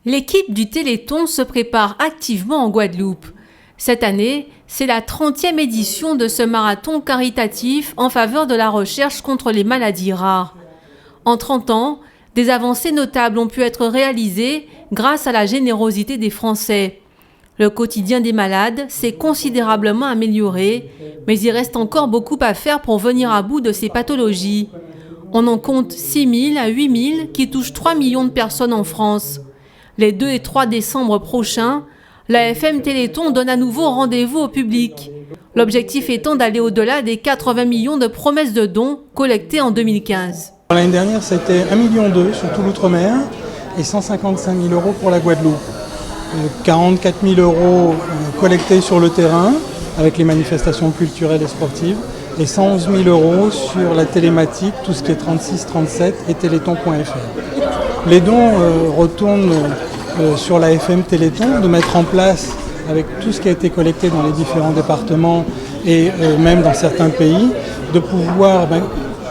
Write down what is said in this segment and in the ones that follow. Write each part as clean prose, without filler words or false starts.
L'équipe du Téléthon se prépare activement en Guadeloupe. Cette année, c'est la 30e édition de ce marathon caritatif en faveur de la recherche contre les maladies rares. En 30 ans, des avancées notables ont pu être réalisées grâce à la générosité des Français. Le quotidien des malades s'est considérablement amélioré, mais il reste encore beaucoup à faire pour venir à bout de ces pathologies. On en compte 6 000 à 8 000 qui touchent 3 millions de personnes en France. Les 2 et 3 décembre prochains, la FM Téléthon donne à nouveau rendez-vous au public. L'objectif étant d'aller au-delà des 80 millions de promesses de dons collectées en 2015. L'année dernière, c'était 1,2 million sur tout l'outre-mer et 155 000 € pour la Guadeloupe. 44 000 € collectés sur le terrain avec les manifestations culturelles et sportives et 111 000 € sur la télématique, tout ce qui est 36-37 et téléthon.fr. Les dons retournent sur la FM Téléthon, de mettre en place, avec tout ce qui a été collecté dans les différents départements et même dans certains pays, de pouvoir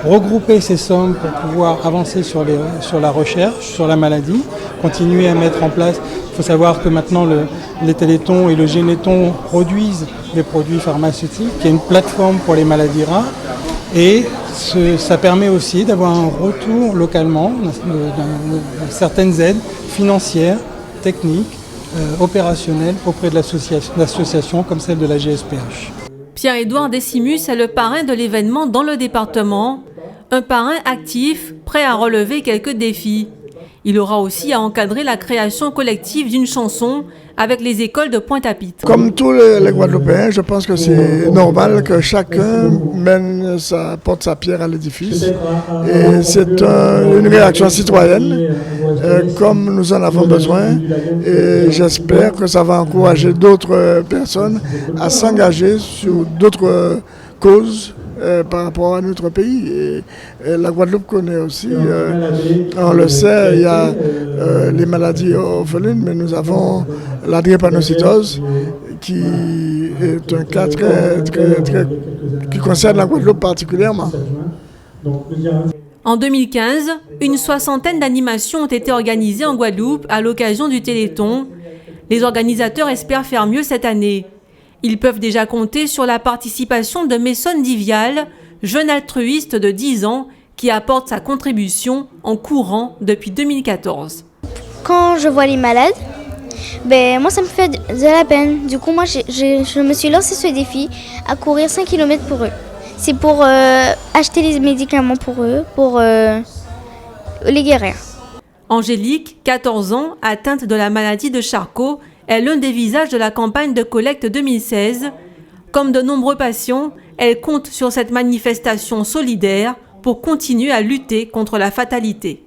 regrouper ces sommes pour pouvoir avancer sur la recherche, sur la maladie, continuer à mettre en place. Il faut savoir que maintenant les Téléthons et le Généthon produisent des produits pharmaceutiques, il y a une plateforme pour les maladies rares et ça permet aussi d'avoir un retour localement de certaines aides financières, techniques, opérationnelles auprès de l'association comme celle de la GSPH. Pierre-Édouard Décimus est le parrain de l'événement dans le département, un parrain actif, prêt à relever quelques défis. Il aura aussi à encadrer la création collective d'une chanson avec les écoles de Pointe-à-Pitre. Comme tous les Guadeloupéens, je pense que c'est normal que chacun porte sa pierre à l'édifice. Et c'est une réaction citoyenne, comme nous en avons besoin. Et j'espère que ça va encourager d'autres personnes à s'engager sur d'autres causes par rapport à notre pays. Et la Guadeloupe connaît aussi, on le sait, il y a les maladies orphelines, mais nous avons la drépanocytose qui est un cas qui concerne la Guadeloupe particulièrement. En 2015, une 60aine d'animations ont été organisées en Guadeloupe à l'occasion du Téléthon. Les organisateurs espèrent faire mieux cette année. Ils peuvent déjà compter sur la participation de Messonne Divial, jeune altruiste de 10 ans qui apporte sa contribution en courant depuis 2014. Quand je vois les malades, moi ça me fait de la peine. Du coup, moi je me suis lancé ce défi à courir 5 km pour eux. C'est pour acheter les médicaments pour eux, pour les guérir. Angélique, 14 ans, atteinte de la maladie de Charcot, est l'un des visages de la campagne de collecte 2016. Comme de nombreux patients, elle compte sur cette manifestation solidaire pour continuer à lutter contre la fatalité.